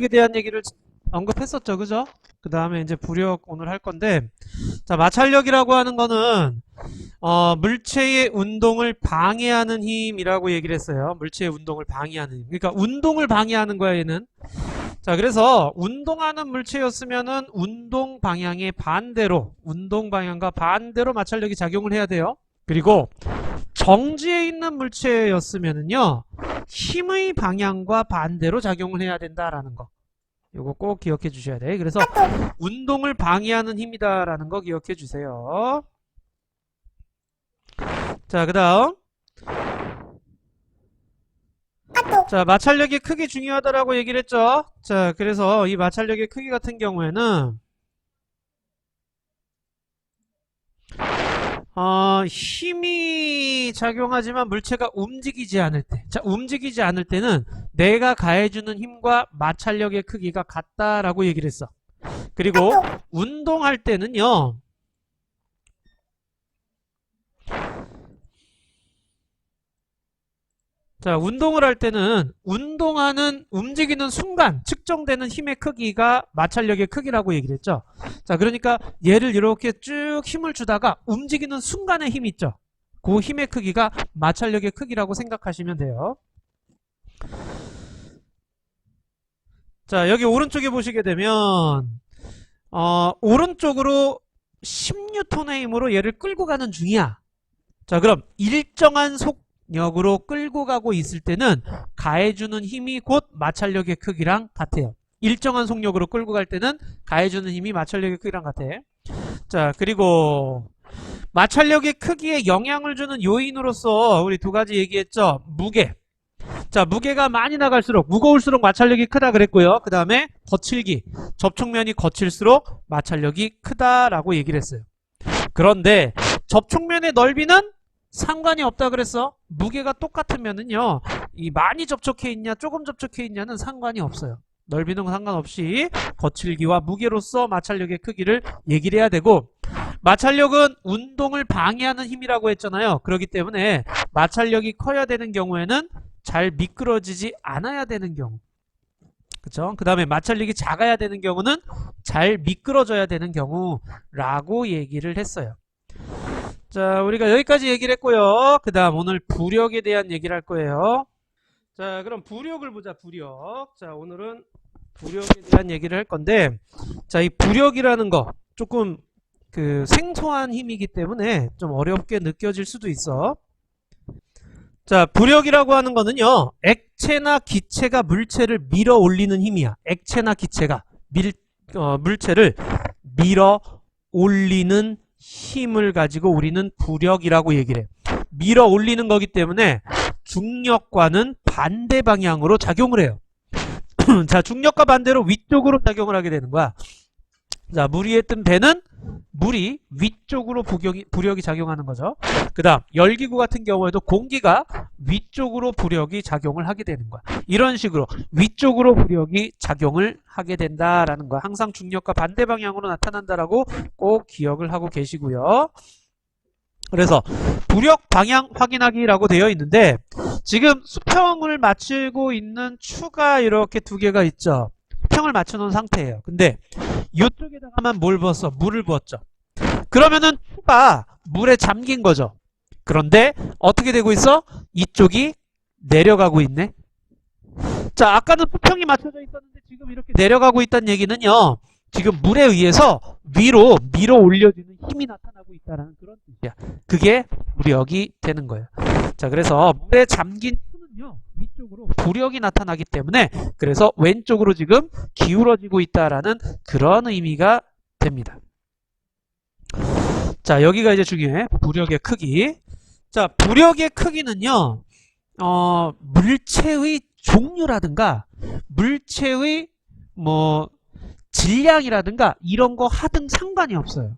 에 대한 얘기를 언급했었죠, 그죠? 그 다음에 이제 부력 오늘 할 건데, 자, 마찰력이라고 하는 거는 물체의 운동을 방해하는 힘이라고 얘기를 했어요. 물체의 운동을 방해하는 힘. 그러니까 운동을 방해하는 거야, 얘는. 자, 그래서 운동하는 물체였으면은 운동 방향의 반대로, 운동 방향과 반대로 마찰력이 작용을 해야 돼요. 그리고 정지해 있는 물체였으면은요, 힘의 방향과 반대로 작용을 해야 된다라는 거. 요거 꼭 기억해 주셔야 돼. 그래서 운동을 방해하는 힘이다라는 거 기억해 주세요. 자, 그 다음. 자, 마찰력의 크기 중요하다라고 얘기를 했죠. 자, 그래서 이 마찰력의 크기 같은 경우에는 힘이 작용하지만 물체가 움직이지 않을 때. 자, 움직이지 않을 때는 내가 가해주는 힘과 마찰력의 크기가 같다라고 얘기를 했어. 그리고 운동할 때는요. 자, 운동을 할 때는 움직이는 순간 측정되는 힘의 크기가 마찰력의 크기라고 얘기를 했죠. 자, 그러니까 얘를 이렇게 쭉 힘을 주다가 움직이는 순간의 힘 있죠. 그 힘의 크기가 마찰력의 크기라고 생각하시면 돼요. 자, 여기 오른쪽에 보시게 되면 오른쪽으로 10N의 힘으로 얘를 끌고 가는 중이야. 자, 그럼 일정한 속력으로 끌고 가고 있을 때는 가해주는 힘이 곧 마찰력의 크기랑 같아요. 일정한 속력으로 끌고 갈 때는 가해주는 힘이 마찰력의 크기랑 같아. 자, 그리고 마찰력의 크기에 영향을 주는 요인으로서 우리 두 가지 얘기했죠. 무게. 자, 무게가 많이 나갈수록 무거울수록 마찰력이 크다 그랬고요. 그 다음에 거칠기. 접촉면이 거칠수록 마찰력이 크다라고 얘기를 했어요. 그런데 접촉면의 넓이는 상관이 없다 그랬어. 무게가 똑같으면은요, 이 많이 접촉해 있냐 조금 접촉해 있냐는 상관이 없어요. 넓이는 상관없이 거칠기와 무게로서 마찰력의 크기를 얘기를 해야 되고, 마찰력은 운동을 방해하는 힘이라고 했잖아요. 그렇기 때문에 마찰력이 커야 되는 경우에는 잘 미끄러지지 않아야 되는 경우, 그쵸? 그 다음에 마찰력이 작아야 되는 경우는 잘 미끄러져야 되는 경우라고 얘기를 했어요. 자, 우리가 여기까지 얘기를 했고요. 그 다음 오늘 부력에 대한 얘기를 할 거예요. 자, 그럼 부력을 보자. 부력. 자, 오늘은 부력에 대한 얘기를 할 건데, 자, 이 부력이라는 거 조금 생소한 힘이기 때문에 좀 어렵게 느껴질 수도 있어. 자, 부력이라고 하는 거는요, 액체나 기체가 물체를 밀어 올리는 힘이야. 액체나 기체가 물체를 밀어 올리는 힘을 가지고 우리는 부력이라고 얘기를 해. 밀어 올리는 거기 때문에 중력과는 반대 방향으로 작용을 해요. 자, 중력과 반대로 위쪽으로 작용을 하게 되는 거야. 자, 물 위에 뜬 배는 물이 위쪽으로 부력이 작용하는 거죠. 그 다음 열기구 같은 경우에도 공기가 위쪽으로 부력이 작용을 하게 되는 거야. 이런 식으로 위쪽으로 부력이 작용을 하게 된다라는 거야. 항상 중력과 반대 방향으로 나타난다라고 꼭 기억을 하고 계시고요. 그래서 부력 방향 확인하기라고 되어 있는데, 지금 수평을 맞추고 있는 추가 이렇게 두 개가 있죠. 수평을 맞춰놓은 상태예요. 근데 이쪽에다가만 뭘 부었어? 물을 부었죠. 그러면은 추가 물에 잠긴 거죠. 그런데 어떻게 되고 있어? 이쪽이 내려가고 있네. 자, 아까는 수평이 맞춰져 있었는데 지금 이렇게 내려가고 있다는 얘기는요, 지금 물에 의해서 위로 밀어 올려지는 힘이 나타나고 있다는 그런 뜻이야. 그게 부력이 되는 거예요. 자, 그래서 물에 잠긴 추는요, 위쪽으로 부력이 나타나기 때문에 그래서 왼쪽으로 지금 기울어지고 있다라는 그런 의미가 됩니다. 자, 여기가 이제 중요해. 부력의 크기. 자, 부력의 크기는요, 물체의 종류라든가 물체의 질량이라든가 이런 거 하등 상관이 없어요.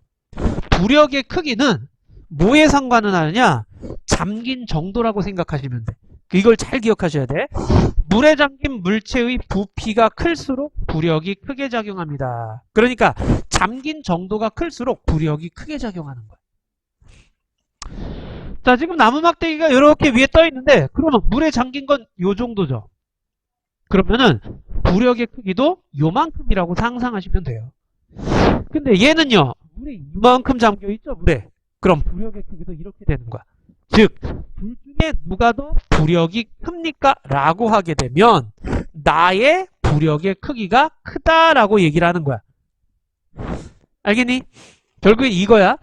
부력의 크기는 뭐에 상관을 하느냐? 잠긴 정도라고 생각하시면 돼. 이걸 잘 기억하셔야 돼. 물에 잠긴 물체의 부피가 클수록 부력이 크게 작용합니다. 그러니까 잠긴 정도가 클수록 부력이 크게 작용하는 거야. 자, 지금 나무 막대기가 이렇게 위에 떠 있는데, 그러면 물에 잠긴 건 요 정도죠. 그러면은 부력의 크기도 요만큼이라고 상상하시면 돼요. 근데 얘는요, 물에 이만큼 잠겨있죠, 물에. 그럼 부력의 크기도 이렇게 되는 거야. 즉, 둘 중에 누가 더 부력이 큽니까? 라고 하게 되면 나의 부력의 크기가 크다라고 얘기를 하는 거야. 알겠니? 결국에 이거야.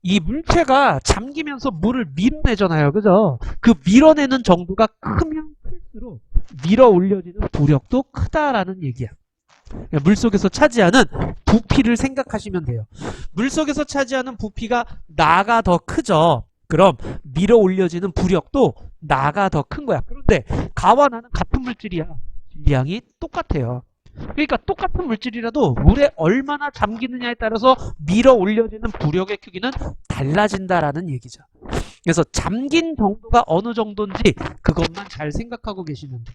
이 물체가 잠기면서 물을 밀어내잖아요. 그죠? 그 밀어내는 정도가 크면 클수록 밀어 올려지는 부력도 크다라는 얘기야. 물속에서 차지하는 부피를 생각하시면 돼요. 물속에서 차지하는 부피가 나가 더 크죠. 그럼 밀어 올려지는 부력도 나가 더 큰 거야. 그런데 가와 나는 같은 물질이야. 질량이 똑같아요. 그러니까 똑같은 물질이라도 물에 얼마나 잠기느냐에 따라서 밀어 올려지는 부력의 크기는 달라진다라는 얘기죠. 그래서 잠긴 정도가 어느 정도인지 그것만 잘 생각하고 계시면 돼.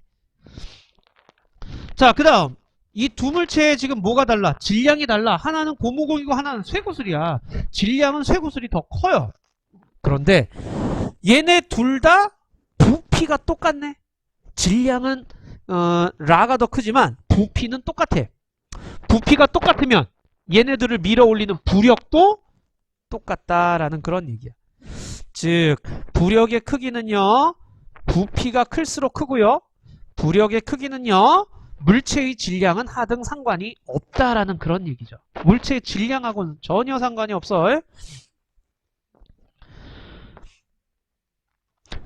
자, 그 다음 이 두 물체에 지금 뭐가 달라? 질량이 달라. 하나는 고무공이고 하나는 쇠구슬이야. 질량은 쇠구슬이 더 커요. 그런데 얘네 둘 다 부피가 똑같네. 질량은 라가 더 크지만 부피는 똑같아. 부피가 똑같으면 얘네들을 밀어 올리는 부력도 똑같다라는 그런 얘기야. 즉 부력의 크기는요, 부피가 클수록 크고요, 부력의 크기는요, 물체의 질량은 하등 상관이 없다라는 그런 얘기죠. 물체의 질량하고는 전혀 상관이 없어.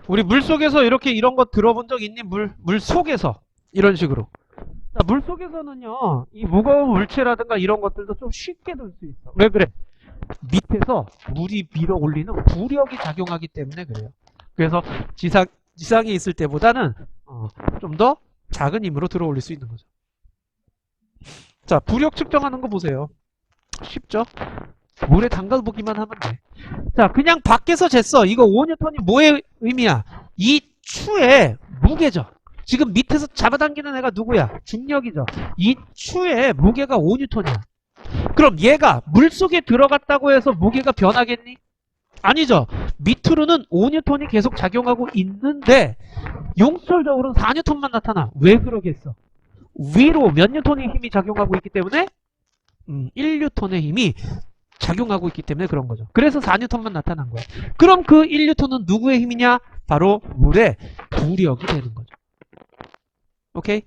우리 물속에서 이렇게 이런 거 들어본 적 있니? 물속에서 이런 식으로. 자, 물속에서는요, 이 무거운 물체라든가 이런 것들도 좀 쉽게 들 수 있어. 왜 그래? 밑에서 물이 밀어 올리는 부력이 작용하기 때문에 그래요. 그래서 지상에 있을 때보다는 좀 더 작은 힘으로 들어 올릴 수 있는 거죠. 자, 부력 측정하는 거 보세요. 쉽죠? 물에 담가보기만 하면 돼. 자, 그냥 밖에서 쟀어. 이거 5N이 뭐의 의미야? 이 추의 무게죠. 지금 밑에서 잡아당기는 애가 누구야? 중력이죠. 이 추의 무게가 5N이야. 그럼 얘가 물속에 들어갔다고 해서 무게가 변하겠니? 아니죠. 밑으로는 5N이 계속 작용하고 있는데 용설적으로는 4N만 나타나. 왜 그러겠어? 위로 몇 N의 힘이 작용하고 있기 때문에 1N의 힘이 작용하고 있기 때문에 그런 거죠. 그래서 4N만 나타난 거야. 그럼 그 1N은 누구의 힘이냐? 바로 물의 부력이 되는 거죠. 오케이?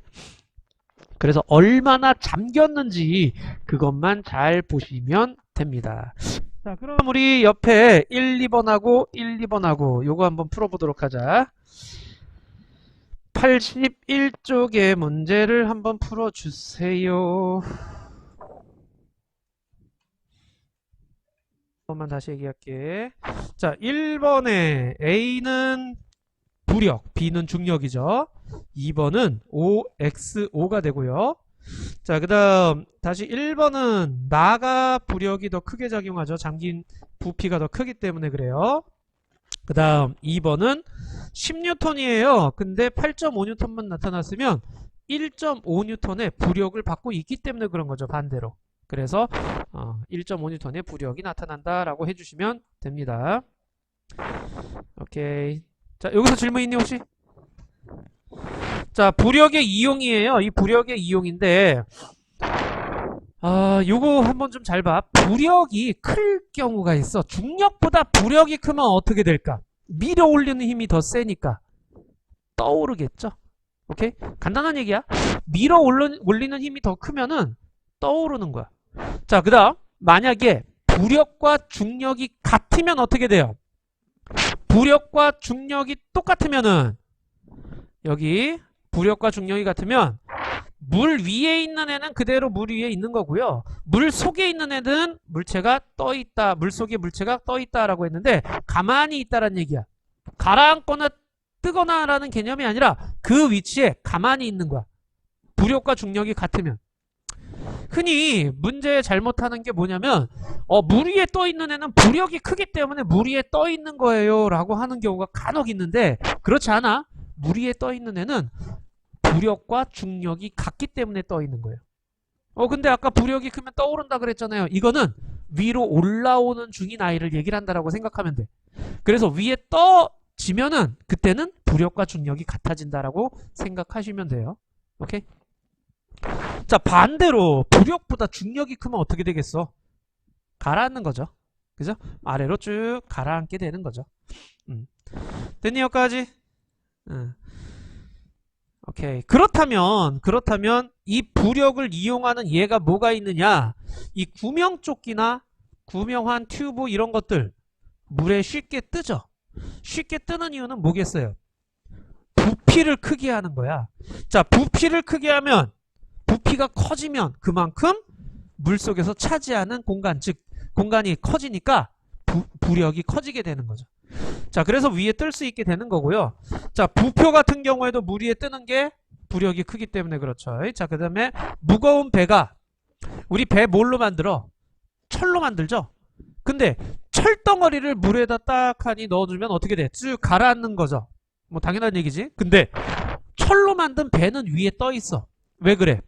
그래서 얼마나 잠겼는지 그것만 잘 보시면 됩니다. 자, 그럼 우리 옆에 1, 2번하고 1, 2번하고 요거 한번 풀어보도록 하자. 81쪽의 문제를 한번 풀어주세요. 한번만 다시 얘기할게. 자, 1번에 A는 부력, B는 중력이죠. 2번은 OXO가 되고요. 자, 그 다음 다시 1번은 나가 부력이 더 크게 작용하죠. 잠긴 부피가 더 크기 때문에 그래요. 그 다음 2번은 10N이에요. 근데 8.5N만 나타났으면 1.5N의 부력을 받고 있기 때문에 그런 거죠. 반대로. 그래서 1.5N의 부력이 나타난다라고 해주시면 됩니다. 오케이. 자, 여기서 질문 있니 혹시? 자, 부력의 이용이에요. 이 부력의 이용인데 요거 한번 좀 잘 봐. 부력이 클 경우가 있어. 중력보다 부력이 크면 어떻게 될까? 밀어 올리는 힘이 더 세니까 떠오르겠죠? 오케이? 간단한 얘기야. 밀어 올리는 힘이 더 크면은 떠오르는 거야. 자, 그 다음 만약에 부력과 중력이 같으면 어떻게 돼요? 부력과 중력이 똑같으면은 여기 부력과 중력이 같으면 물 위에 있는 애는 그대로 물 위에 있는 거고요. 물 속에 있는 애는 물체가 떠 있다. 물 속에 물체가 떠 있다라고 했는데 가만히 있다라는 얘기야. 가라앉거나 뜨거나 라는 개념이 아니라 그 위치에 가만히 있는 거야. 부력과 중력이 같으면. 흔히 문제 잘못하는 게 뭐냐면 물 위에 떠 있는 애는 부력이 크기 때문에 물 위에 떠 있는 거예요 라고 하는 경우가 간혹 있는데 그렇지 않아. 물 위에 떠 있는 애는 부력과 중력이 같기 때문에 떠 있는 거예요. 근데 아까 부력이 크면 떠오른다 그랬잖아요. 이거는 위로 올라오는 중인 아이를 얘기를 한다라고 생각하면 돼. 그래서 위에 떠지면은 그때는 부력과 중력이 같아진다라고 생각하시면 돼요. 오케이? 자, 반대로 부력보다 중력이 크면 어떻게 되겠어? 가라앉는 거죠. 그죠? 아래로 쭉 가라앉게 되는 거죠. 됐니 여기까지? 오케이. 그렇다면 이 부력을 이용하는 얘가 뭐가 있느냐? 이 구명조끼나 구명환 튜브 이런 것들 물에 쉽게 뜨죠. 쉽게 뜨는 이유는 뭐겠어요? 부피를 크게 하는 거야. 자, 부피를 크게 하면 부피가 커지면 그만큼 물속에서 차지하는 공간, 즉 공간이 커지니까 부력이 커지게 되는 거죠. 자, 그래서 위에 뜰 수 있게 되는 거고요. 자, 부표 같은 경우에도 물 위에 뜨는 게 부력이 크기 때문에 그렇죠. 자, 그 다음에 무거운 배가, 우리 배 뭘로 만들어? 철로 만들죠? 근데 철덩어리를 물에다 딱 하니 넣어주면 어떻게 돼? 쭉 가라앉는 거죠. 뭐 당연한 얘기지. 근데 철로 만든 배는 위에 떠 있어. 왜 그래?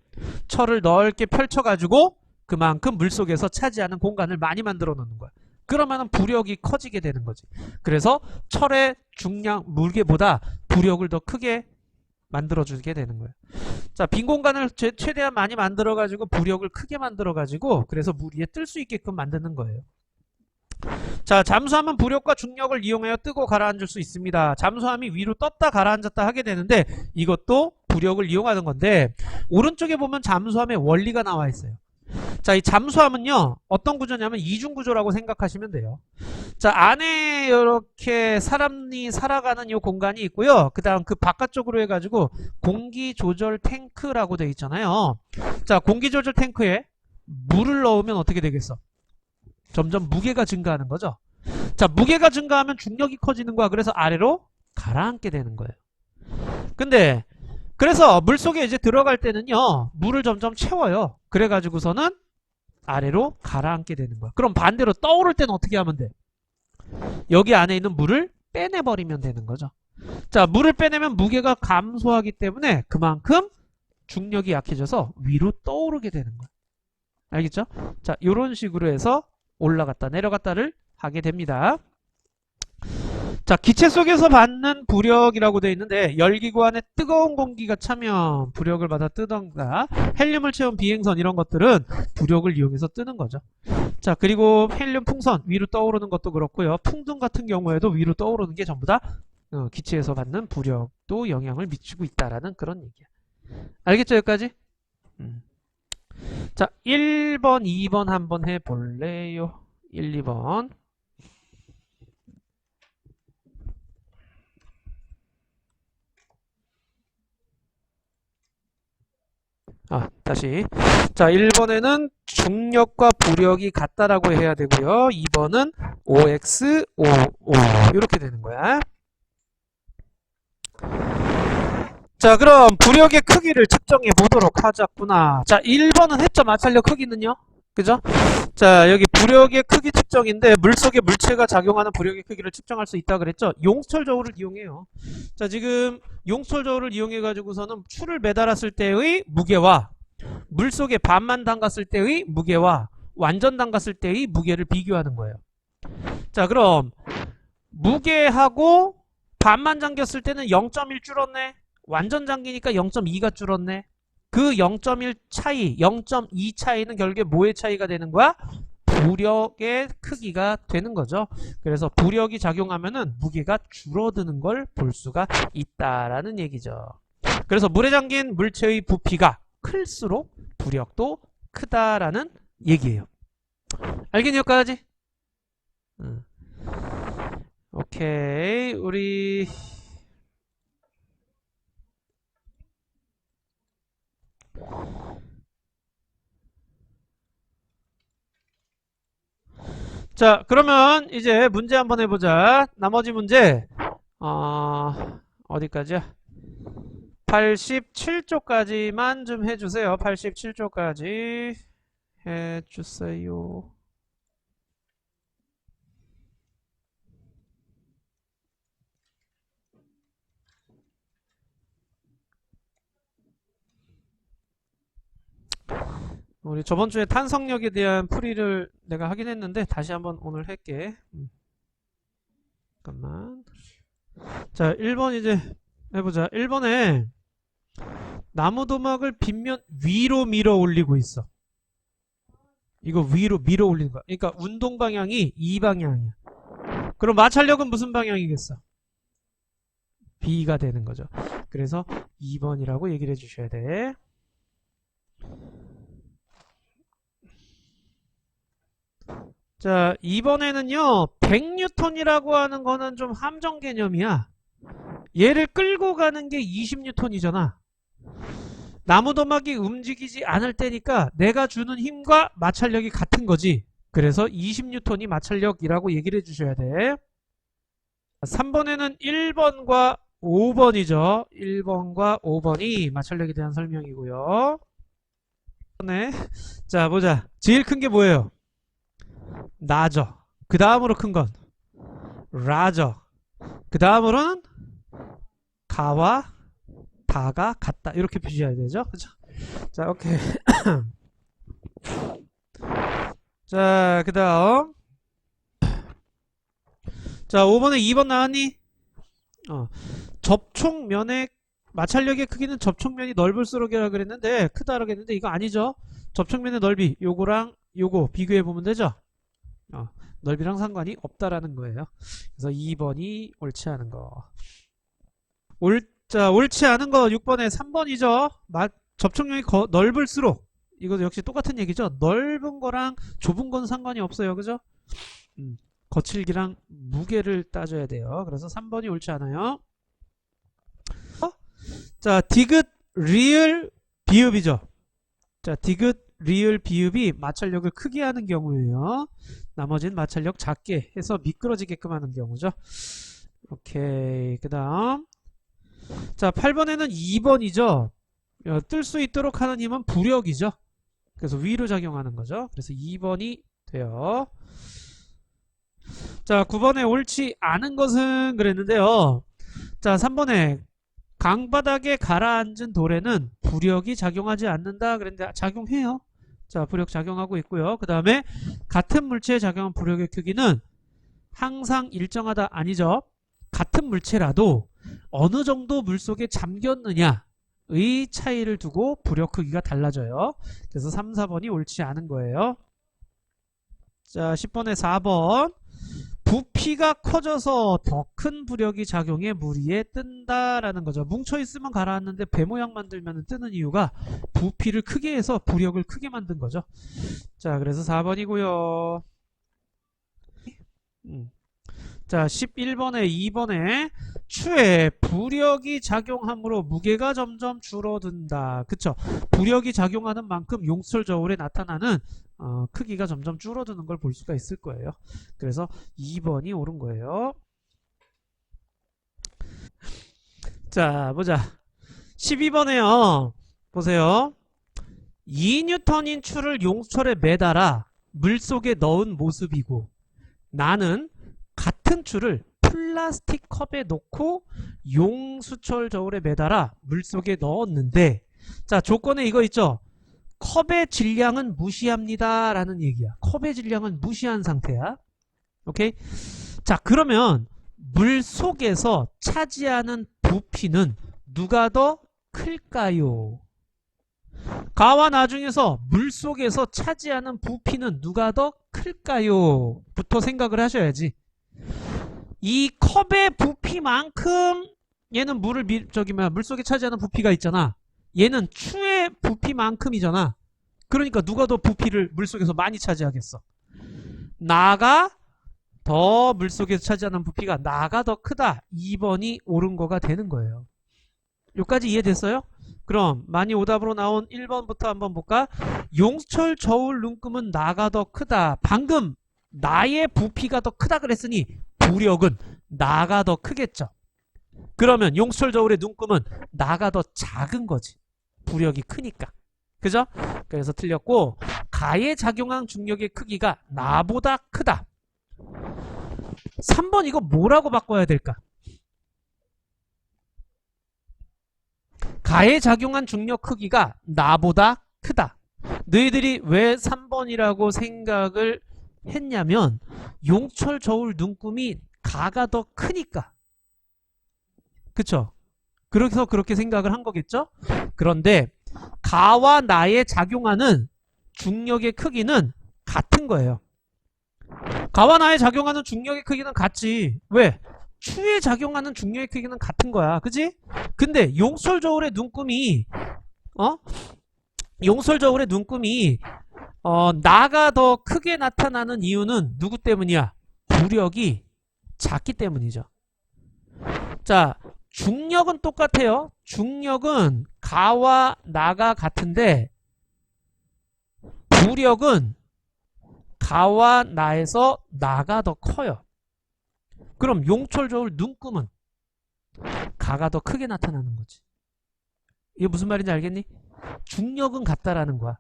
철을 넓게 펼쳐가지고 그만큼 물속에서 차지하는 공간을 많이 만들어 놓는 거야. 그러면은 부력이 커지게 되는 거지. 그래서 철의 중량, 무게보다 부력을 더 크게 만들어주게 되는 거예요. 자, 빈 공간을 최대한 많이 만들어가지고 부력을 크게 만들어가지고 그래서 물 위에 뜰 수 있게끔 만드는 거예요. 자, 잠수함은 부력과 중력을 이용하여 뜨고 가라앉을 수 있습니다. 잠수함이 위로 떴다 가라앉았다 하게 되는데 이것도 부력을 이용하는 건데 오른쪽에 보면 잠수함의 원리가 나와 있어요. 자, 이 잠수함은요 어떤 구조냐면 이중구조라고 생각하시면 돼요. 자, 안에 이렇게 사람이 살아가는 이 공간이 있고요. 그 다음 그 바깥쪽으로 해가지고 공기조절 탱크라고 되어 있잖아요. 자, 공기조절 탱크에 물을 넣으면 어떻게 되겠어? 점점 무게가 증가하는 거죠. 자, 무게가 증가하면 중력이 커지는 거야. 그래서 아래로 가라앉게 되는 거예요. 근데 그래서 물속에 이제 들어갈 때는요 물을 점점 채워요. 그래가지고서는 아래로 가라앉게 되는 거야. 그럼 반대로 떠오를 때는 어떻게 하면 돼? 여기 안에 있는 물을 빼내버리면 되는 거죠. 자, 물을 빼내면 무게가 감소하기 때문에 그만큼 중력이 약해져서 위로 떠오르게 되는 거야. 알겠죠? 자, 이런 식으로 해서 올라갔다 내려갔다를 하게 됩니다. 자, 기체 속에서 받는 부력이라고 되어 있는데 열기구 안에 뜨거운 공기가 차면 부력을 받아 뜨던가 헬륨을 채운 비행선 이런 것들은 부력을 이용해서 뜨는 거죠. 자, 그리고 헬륨 풍선 위로 떠오르는 것도 그렇고요. 풍등 같은 경우에도 위로 떠오르는 게 전부 다 기체에서 받는 부력도 영향을 미치고 있다라는 그런 얘기야. 알겠죠 여기까지? 자, 1번 2번 한번 해볼래요? 1, 2번. 다시. 자, 1번에는 중력과 부력이 같다라고 해야 되고요. 2번은 OX, OO 이렇게 되는 거야. 자, 그럼 부력의 크기를 측정해 보도록 하자꾸나. 자, 1번은 했죠. 마찰력 크기는요. 그죠? 자, 여기 부력의 크기 측정인데 물속에 물체가 작용하는 부력의 크기를 측정할 수 있다 그랬죠. 용철 저울을 이용해요. 자, 지금 용철 저울을 이용해 가지고서는 추를 매달았을 때의 무게와 물속에 반만 담갔을 때의 무게와 완전 담갔을 때의 무게를 비교하는 거예요. 자, 그럼 무게하고 반만 잠겼을 때는 0.1 줄었네. 완전 잠기니까 0.2가 줄었네. 그 0.1 차이, 0.2 차이는 결국에 뭐의 차이가 되는 거야? 부력의 크기가 되는 거죠. 그래서 부력이 작용하면은 무게가 줄어드는 걸 볼 수가 있다라는 얘기죠. 그래서 물에 잠긴 물체의 부피가 클수록 부력도 크다라는 얘기예요. 알겠니 여기까지? 오케이, 우리 자, 그러면 이제 문제 한번 해보자. 나머지 문제 어디까지야? 87쪽까지만 좀 해주세요. 87쪽까지 해주세요. 우리 저번주에 탄성력에 대한 풀이를 내가 하긴 했는데 다시 한번 오늘 할게. 잠깐만. 자, 1번 이제 해보자. 1번에 나무도막을 빗면 위로 밀어 올리고 있어. 이거 위로 밀어 올리는 거야. 그러니까 운동 방향이 이 방향이야. 그럼 마찰력은 무슨 방향이겠어? B가 되는 거죠. 그래서 2번이라고 얘기를 해주셔야 돼. 자, 이번에는요, 100N이라고 하는 거는 좀 함정 개념이야. 얘를 끌고 가는 게 20N이잖아. 나무도막이 움직이지 않을 때니까 내가 주는 힘과 마찰력이 같은 거지. 그래서 20N이 마찰력이라고 얘기를 해주셔야 돼. 3번에는 1번과 5번이죠. 1번과 5번이 마찰력에 대한 설명이고요. 네. 자, 보자. 제일 큰 게 뭐예요? 나죠. 그 다음으로 큰 건 라죠. 그 다음으로는 가와 다가 같다. 이렇게 표시해야 되죠. 그죠? 자, 오케이. 자, 그 다음. 자, 5번에 2번 나왔니? 접촉면의 마찰력의 크기는 접촉면이 넓을수록이라 그랬는데 크다라고 했는데 이거 아니죠. 접촉면의 넓이 요거랑 요거 비교해보면 되죠. 넓이랑 상관이 없다라는 거예요. 그래서 2번이 옳지 않은 거. 자, 옳지 않은 거 6번에 3번이죠. 접촉면이 넓을수록 이것도 역시 똑같은 얘기죠. 넓은 거랑 좁은 건 상관이 없어요. 그죠? 거칠기랑 무게를 따져야 돼요. 그래서 3번이 옳지 않아요. 자, 디귿, 리을, 비읍이죠. 자, 디귿, 리을, 비읍이 마찰력을 크게 하는 경우예요. 나머지는 마찰력 작게 해서 미끄러지게끔 하는 경우죠. 오케이. 그 다음. 자, 8번에는 2번이죠. 뜰 수 있도록 하는 힘은 부력이죠. 그래서 위로 작용하는 거죠. 그래서 2번이 돼요. 자, 9번에 옳지 않은 것은 그랬는데요. 자, 3번에 강바닥에 가라앉은 돌에는 부력이 작용하지 않는다 그랬는데 작용해요. 자, 부력 작용하고 있고요. 그 다음에 같은 물체에 작용한 부력의 크기는 항상 일정하다 아니죠. 같은 물체라도 어느 정도 물속에 잠겼느냐의 차이를 두고 부력 크기가 달라져요. 그래서 3, 4번이 옳지 않은 거예요. 자, 10번에 4번. 부피가 커져서 더 큰 부력이 작용해 물 위에 뜬다라는 거죠. 뭉쳐있으면 가라앉는데 배 모양 만들면 뜨는 이유가 부피를 크게 해서 부력을 크게 만든 거죠. 자, 그래서 4번이고요. 자, 11번에 2번에 추에 부력이 작용함으로 무게가 점점 줄어든다. 그쵸? 부력이 작용하는 만큼 용수철 저울에 나타나는 크기가 점점 줄어드는 걸 볼 수가 있을 거예요. 그래서 2번이 옳은 거예요. 자, 보자. 12번에요. 보세요. 2N인 추를 용수철에 매달아 물속에 넣은 모습이고 나는 같은 추를 플라스틱 컵에 넣고 용수철 저울에 매달아 물속에 넣었는데 자, 조건에 이거 있죠. 컵의 질량은 무시합니다 라는 얘기야. 컵의 질량은 무시한 상태야. 오케이? 자, 그러면 물속에서 차지하는 부피는 누가 더 클까요? 가와 나 중에서 물속에서 차지하는 부피는 누가 더 클까요? 부터 생각을 하셔야지. 이 컵의 부피만큼 얘는 물속에 차지하는 부피가 있잖아. 얘는 추의 부피만큼이잖아. 그러니까 누가 더 부피를 물속에서 많이 차지하겠어? 나가 더 물속에서 차지하는 부피가 나가 더 크다. 2번이 옳은 거가 되는 거예요. 여기까지 이해됐어요? 그럼 많이 오답으로 나온 1번부터 한번 볼까? 용수철 저울 눈금은 나가 더 크다. 방금 나의 부피가 더 크다 그랬으니 부력은 나가 더 크겠죠. 그러면 용수철 저울의 눈금은 나가 더 작은 거지. 부력이 크니까. 그죠? 그래서 틀렸고 가에 작용한 중력의 크기가 나보다 크다. 3번 이거 뭐라고 바꿔야 될까? 가에 작용한 중력 크기가 나보다 크다. 너희들이 왜 3번이라고 생각을 했냐면 용철 저울 눈금이 가가 더 크니까. 그쵸? 그래서 그렇게 생각을 한 거겠죠? 그런데 가와 나에 작용하는 중력의 크기는 같은 거예요. 가와 나에 작용하는 중력의 크기는 같지. 왜? 추에 작용하는 중력의 크기는 같은 거야. 그지? 근데 용솔저울의 눈금이 용솔저울의 눈금이 나가 더 크게 나타나는 이유는 누구 때문이야? 부력이 작기 때문이죠. 자, 중력은 똑같아요. 중력은 가와 나가 같은데 부력은 가와 나에서 나가 더 커요. 그럼 용철저울 눈금은 가가 더 크게 나타나는 거지. 이게 무슨 말인지 알겠니? 중력은 같다라는 거야.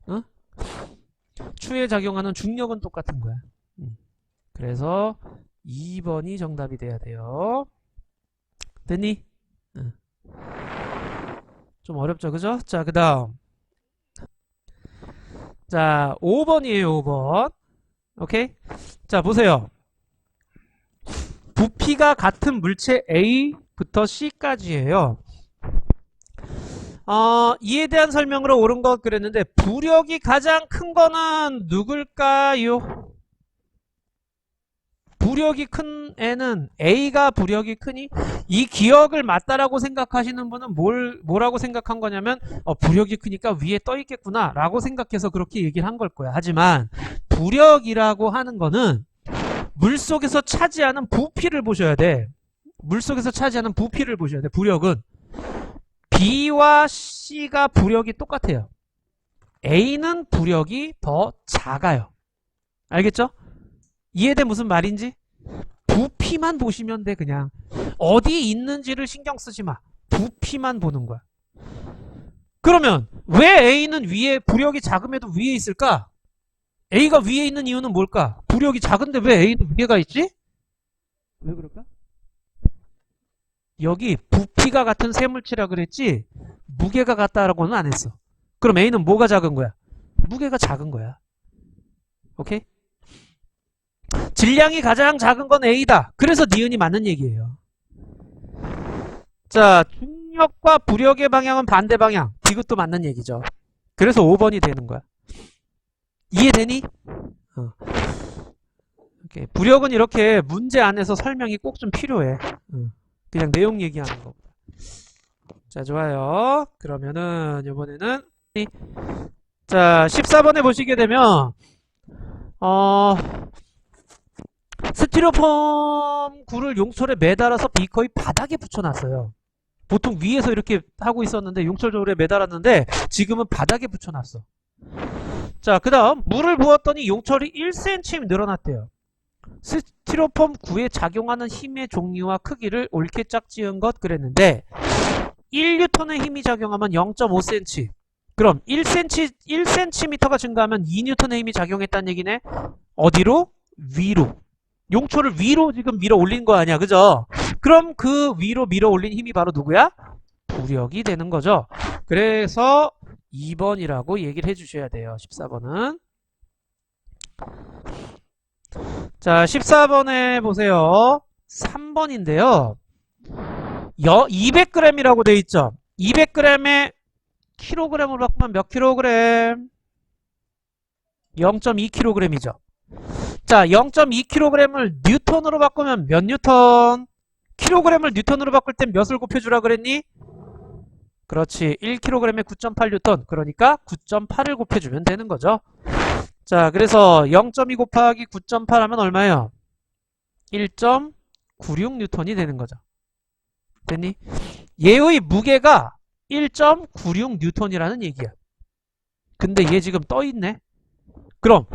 어? 추에 작용하는 중력은 똑같은 거야. 그래서 2번이 정답이 돼야 돼요. 됐니? 좀 어렵죠, 그죠? 자, 그 다음. 자, 5번이에요, 5번. 오케이? 자, 보세요. 부피가 같은 물체 A부터 C까지예요. 이에 대한 설명으로 옳은 것 그랬는데 부력이 가장 큰 거는 누굴까요? 부력이 큰 애는 A가 부력이 크니 이 기억을 맞다라고 생각하시는 분은 뭐라고 생각한 거냐면 부력이 크니까 위에 떠 있겠구나 라고 생각해서 그렇게 얘기를 한 걸 거야. 하지만 부력이라고 하는 거는 물속에서 차지하는 부피를 보셔야 돼. 물속에서 차지하는 부피를 보셔야 돼. 부력은 B와 C가 부력이 똑같아요. A는 부력이 더 작아요. 알겠죠? 이해돼 무슨 말인지? 부피만 보시면 돼. 그냥 어디에 있는지를 신경 쓰지 마. 부피만 보는 거야. 그러면 왜 A는 위에 부력이 작음에도 위에 있을까? A가 위에 있는 이유는 뭘까? 부력이 작은데 왜 A는 위에가 있지? 왜 그럴까? 여기 부피가 같은 세 물체라 그랬지 무게가 같다라고는 안 했어. 그럼 A는 뭐가 작은 거야? 무게가 작은 거야. 오케이? 질량이 가장 작은 건 A다. 그래서 니은이 맞는 얘기예요. 자, 중력과 부력의 방향은 반대 방향. 이것도 맞는 얘기죠. 그래서 5번이 되는 거야. 이해되니? 오케이. 부력은 이렇게 문제 안에서 설명이 꼭 좀 필요해. 그냥 내용 얘기하는 거보다. 자, 좋아요. 그러면은 이번에는 자, 14번에 보시게 되면 스티로폼 굴을 용철에 매달아서 비커의 바닥에 붙여놨어요. 보통 위에서 이렇게 하고 있었는데 용철저울에 매달았는데 지금은 바닥에 붙여놨어. 자, 그 다음 물을 부었더니 용철이 1cm 늘어났대요. 스티로폼 구에 작용하는 힘의 종류와 크기를 옳게 짝지은 것 그랬는데 1N의 힘이 작용하면 0.5cm. 그럼 1cm가 증가하면 2N의 힘이 작용했다는 얘기네. 어디로? 위로. 용초를 위로 지금 밀어 올린 거 아니야, 그죠? 그럼 그 위로 밀어 올린 힘이 바로 누구야? 부력이 되는 거죠. 그래서 2번이라고 얘기를 해주셔야 돼요. 14번은. 자, 14번에 보세요. 3번인데요. 200g이라고 돼 있죠. 200g에 kg으로 바꾸면 몇 kg? 0.2kg이죠. 자, 0.2kg을 뉴턴으로 바꾸면 몇 뉴턴? kg을 뉴턴으로 바꿀 땐 몇을 곱해주라 그랬니? 그렇지. 1kg에 9.8뉴턴. 그러니까 9.8을 곱해주면 되는 거죠. 자, 그래서 0.2 곱하기 9.8 하면 얼마예요? 1.96뉴턴이 되는 거죠. 됐니? 얘의 무게가 1.96뉴턴이라는 얘기야. 근데 얘 지금 떠있네? 그럼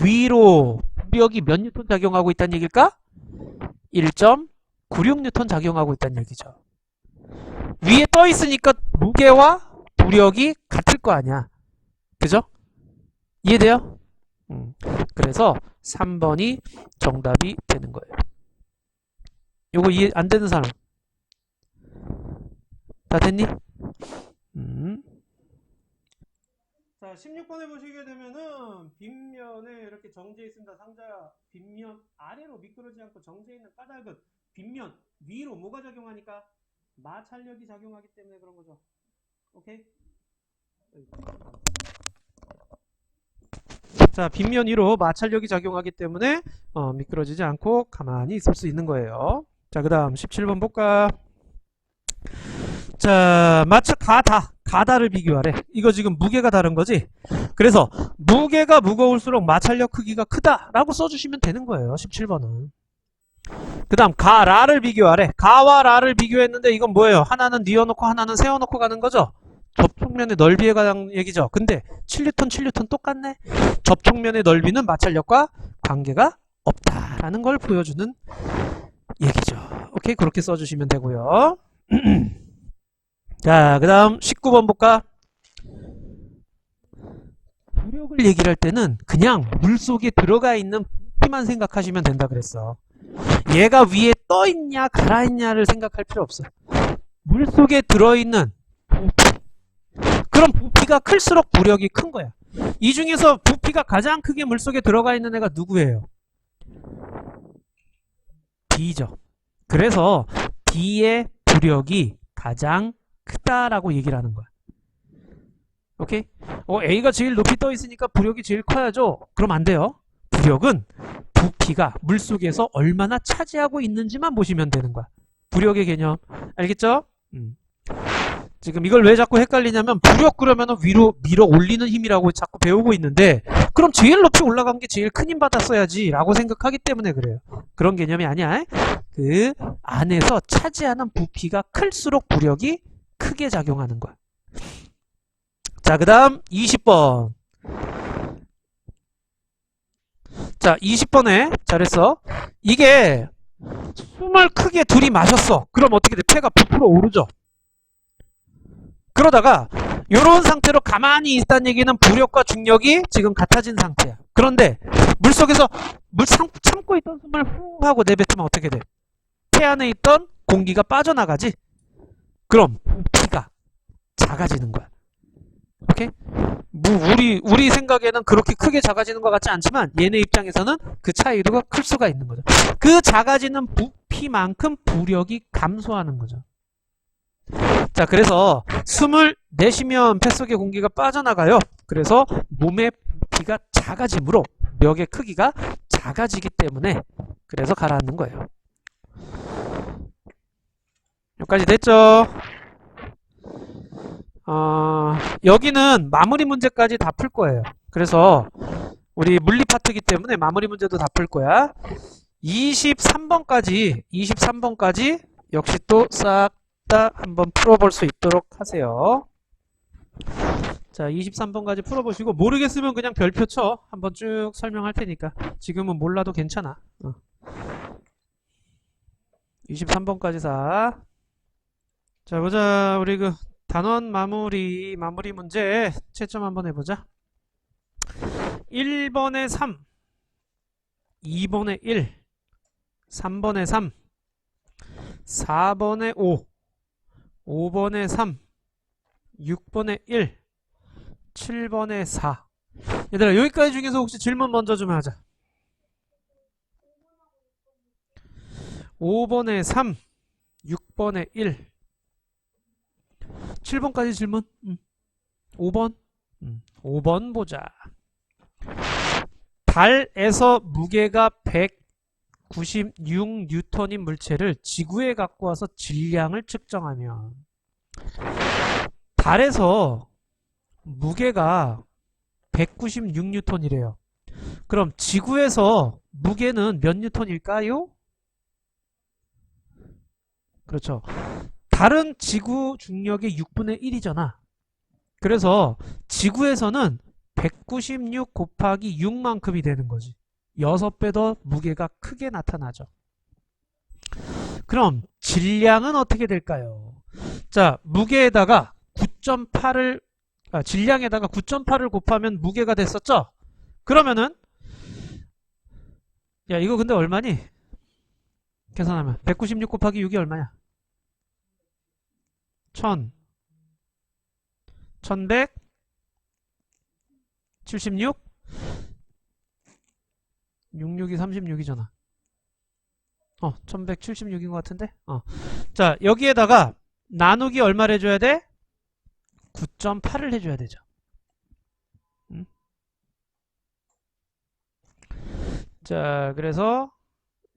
위로 부력이 몇 뉴턴 작용하고 있다는 얘기일까? 1.96뉴턴 작용하고 있다는 얘기죠. 위에 떠있으니까 무게와 부력이 같을 거 아니야. 그죠? 이해돼요? 그래서 3번이 정답이 되는 거예요. 요거 이해 안 되는 사람? 다 됐니? 자, 16번에 보시게 되면은 빗면에 이렇게 정지해 있습니다. 상자 빗면 아래로 미끄러지지 않고 정지해 있는 까닭은 빗면 위로 뭐가 작용하니까 마찰력이 작용하기 때문에 그런 거죠. 오케이? 자, 빗면 위로 마찰력이 작용하기 때문에 미끄러지지 않고 가만히 있을 수 있는 거예요. 자, 그 다음 17번 볼까? 자, 가다를 비교하래. 이거 지금 무게가 다른 거지? 그래서 무게가 무거울수록 마찰력 크기가 크다라고 써주시면 되는 거예요. 17번은. 그 다음 라를 비교하래. 가와 라를 비교했는데 이건 뭐예요? 하나는 뉘어놓고 하나는 세워놓고 가는 거죠? 접촉면의 넓이에 관한 얘기죠. 근데 7N 똑같네? 접촉면의 넓이는 마찰력과 관계가 없다라는 걸 보여주는 얘기죠. 오케이, 그렇게 써주시면 되고요. 자, 그 다음 19번 볼까? 부력을 얘기를 할 때는 그냥 물속에 들어가 있는 부피만 생각하시면 된다 그랬어. 얘가 위에 떠있냐 가라있냐를 생각할 필요 없어. 물속에 들어있는 부피. 그럼 부피가 클수록 부력이 큰 거야. 이 중에서 부피가 가장 크게 물속에 들어가 있는 애가 누구예요? D죠. 그래서 D의 부력이 가장 크다라고 얘기를 하는 거야. 오케이? A가 제일 높이 떠 있으니까 부력이 제일 커야죠. 그럼 안 돼요. 부력은 부피가 물속에서 얼마나 차지하고 있는지만 보시면 되는 거야. 부력의 개념. 알겠죠? 지금 이걸 왜 자꾸 헷갈리냐면 부력 그러면 위로 밀어 올리는 힘이라고 자꾸 배우고 있는데 그럼 제일 높이 올라간 게 제일 큰 힘 받았어야지 라고 생각하기 때문에 그래요. 그런 개념이 아니야. 그 안에서 차지하는 부피가 클수록 부력이 크게 작용하는 거야. 자, 그 다음 20번. 자, 20번에 잘했어. 이게 숨을 크게 들이마셨어. 그럼 어떻게 돼? 폐가 부풀어 오르죠. 그러다가 이런 상태로 가만히 있다는 얘기는 부력과 중력이 지금 같아진 상태야. 그런데 물속에서 참고 있던 숨을 후 하고 내뱉으면 어떻게 돼? 폐 안에 있던 공기가 빠져나가지? 그럼 부피가 작아지는 거야. 오케이? 우리 생각에는 그렇게 크게 작아지는 것 같지 않지만 얘네 입장에서는 그 차이가 클 수가 있는 거죠. 그 작아지는 부피만큼 부력이 감소하는 거죠. 자, 그래서 숨을 내쉬면 폐 속의 공기가 빠져나가요. 그래서 몸의 부피가 작아지므로 력의 크기가 작아지기 때문에 그래서 가라앉는 거예요. 여기까지 됐죠? 여기는 마무리 문제까지 다 풀 거예요. 그래서 우리 물리 파트이기 때문에 마무리 문제도 다 풀 거야. 23번까지 역시 또 싹 다 한번 풀어볼 수 있도록 하세요. 자, 23번까지 풀어보시고 모르겠으면 그냥 별표 쳐. 한번 쭉 설명할 테니까. 지금은 몰라도 괜찮아. 23번까지 사. 자, 보자. 우리 그 단원 마무리 문제 채점 한번 해보자. 1번에 3, 2번에 1, 3번에 3, 4번에 5, 5번에 3, 6번에 1, 7번에 4. 얘들아, 여기까지 중에서 혹시 질문 먼저 좀 하자. 5번에 3, 6번에 1, 7번까지 질문. 5번. 5번 보자. 달에서 무게가 196N인 물체를 지구에 갖고 와서 질량을 측정하면 달에서 무게가 196N이래요. 그럼 지구에서 무게는 몇 뉴턴일까요? 그렇죠. 달은 지구 중력의 6분의 1이잖아. 그래서 지구에서는 196 곱하기 6만큼이 되는 거지. 6배 더 무게가 크게 나타나죠. 그럼 질량은 어떻게 될까요? 자, 무게에다가 9.8을 질량에다가 9.8을 곱하면 무게가 됐었죠? 그러면은 야, 이거 근데 얼마니? 계산하면 196 곱하기 6이 얼마야? 1176? 66이 36이잖아. 1176인 것 같은데? 자, 여기에다가 나누기 얼마를 해줘야 돼? 9.8을 해줘야 되죠. 자, 그래서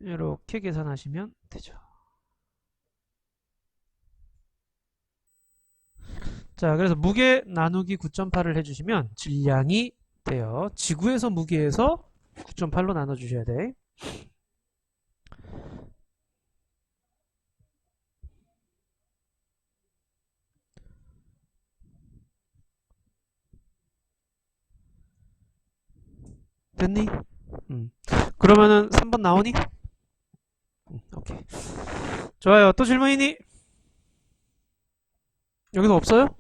이렇게 계산하시면 되죠. 자, 그래서 무게 나누기 9.8을 해주시면 질량이 돼요. 지구에서 무게에서 9.8로 나눠주셔야 돼. 됐니? 그러면은 3번 나오니? 오케이. 좋아요. 또 질문이니? 여기서 없어요?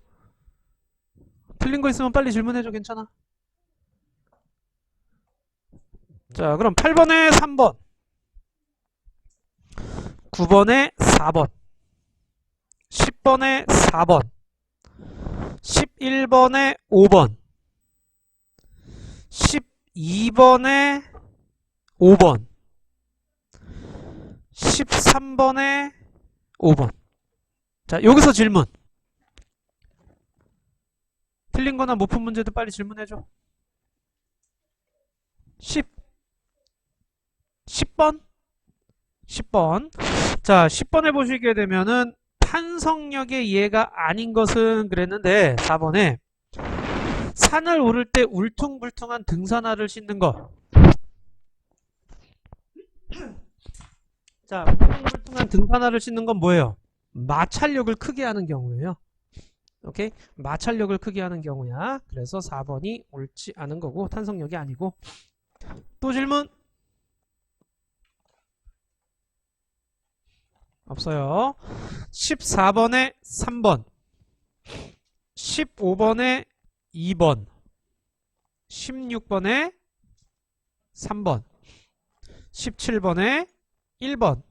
틀린 거 있으면 빨리 질문해줘. 괜찮아. 자, 그럼 8번에 3번, 9번에 4번, 10번에 4번, 11번에 5번, 12번에 5번, 13번에 5번. 자, 여기서 질문. 틀린 거나 못 푼 문제도 빨리 질문해줘. 10번? 10번. 자, 10번에 보시게 되면은 탄성력의 예가 아닌 것은 그랬는데 4번에 산을 오를 때 울퉁불퉁한 등산화를 신는 거. 자, 울퉁불퉁한 등산화를 신는 건 뭐예요? 마찰력을 크게 하는 경우예요. 오케이? 마찰력을 크게 하는 경우야. 그래서 4번이 옳지 않은 거고 탄성력이 아니고. 또 질문? 없어요. 14번에 3번, 15번에 2번, 16번에 3번, 17번에 1번,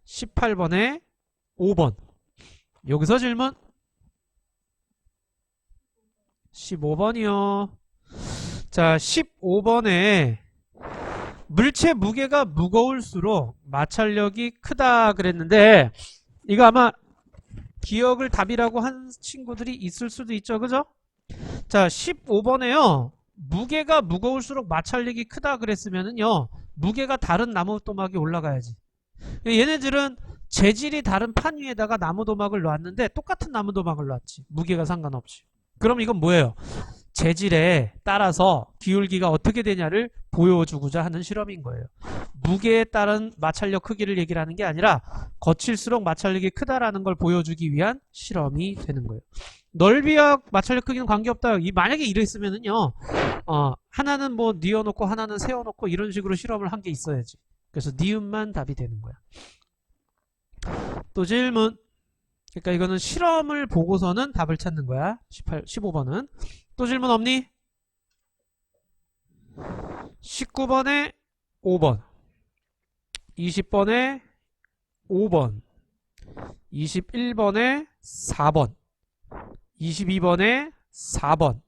18번에 5번. 여기서 질문. 15번이요. 자, 15번에 물체 무게가 무거울수록 마찰력이 크다 그랬는데 이거 아마 기억을 답이라고 한 친구들이 있을 수도 있죠. 그죠? 자, 15번에요. 무게가 무거울수록 마찰력이 크다 그랬으면은요. 무게가 다른 나무도막이 올라가야지. 얘네들은 재질이 다른 판 위에다가 나무도막을 놨는데 똑같은 나무도막을 놨지. 무게가 상관없이. 그럼 이건 뭐예요? 재질에 따라서 기울기가 어떻게 되냐를 보여주고자 하는 실험인 거예요. 무게에 따른 마찰력 크기를 얘기를 하는 게 아니라 거칠수록 마찰력이 크다라는 걸 보여주기 위한 실험이 되는 거예요. 넓이와 마찰력 크기는 관계없다. 만약에 이랬으면은요, 하나는 뭐 뉘어놓고 하나는 세워놓고 이런 식으로 실험을 한 게 있어야지. 그래서 니은만 답이 되는 거야. 또 질문. 그러니까 이거는 실험을 보고서는 답을 찾는 거야. 15번은. 또 질문 없니? 19번에 5번, 20번에 5번, 21번에 4번, 22번에 4번,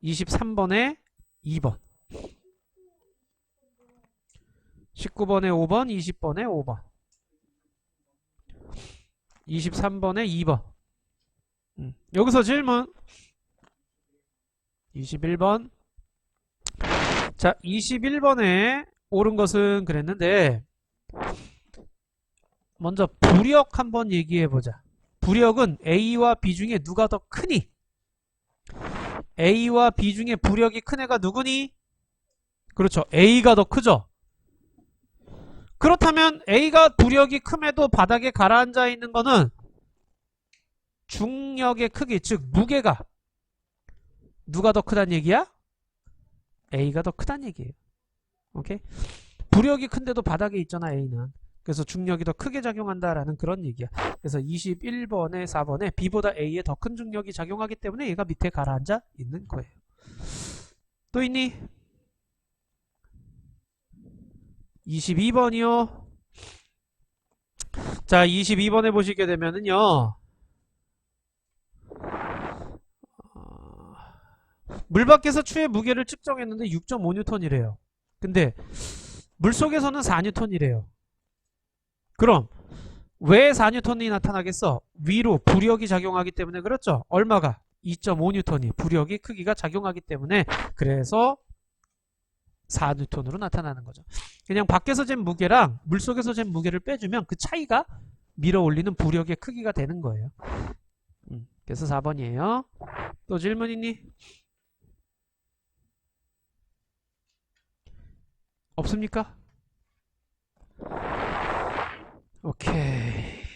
23번에 2번. 19번에 5번, 20번에 5번, 23번에 2번. 여기서 질문. 21번. 자, 21번에 옳은 것은 그랬는데 먼저 부력 한번 얘기해보자. 부력은 A와 B 중에 누가 더 크니? A와 B 중에 부력이 큰 애가 누구니? 그렇죠. A가 더 크죠. 그렇다면 A가 부력이 큼에도 바닥에 가라앉아 있는 거는 중력의 크기, 즉 무게가 누가 더 크단 얘기야? A가 더 크단 얘기예요. 오케이? 부력이 큰데도 바닥에 있잖아, A는. 그래서 중력이 더 크게 작용한다라는 그런 얘기야. 그래서 21번에 4번에 B보다 A에 더 큰 중력이 작용하기 때문에 얘가 밑에 가라앉아 있는 거예요. 또 있니? 22번이요. 자, 22번에 보시게 되면은요. 물 밖에서 추의 무게를 측정했는데 6.5N이래요. 근데 물속에서는 4N이래요. 그럼 왜 4N이 나타나겠어? 위로 부력이 작용하기 때문에 그렇죠? 얼마가? 2.5N이 부력이 크기가 작용하기 때문에 그래서 4N으로 나타나는 거죠. 그냥 밖에서 잰 무게랑 물속에서 잰 무게를 빼주면 그 차이가 밀어 올리는 부력의 크기가 되는 거예요. 그래서 4번이에요. 또 질문 있니? 없습니까? 오케이.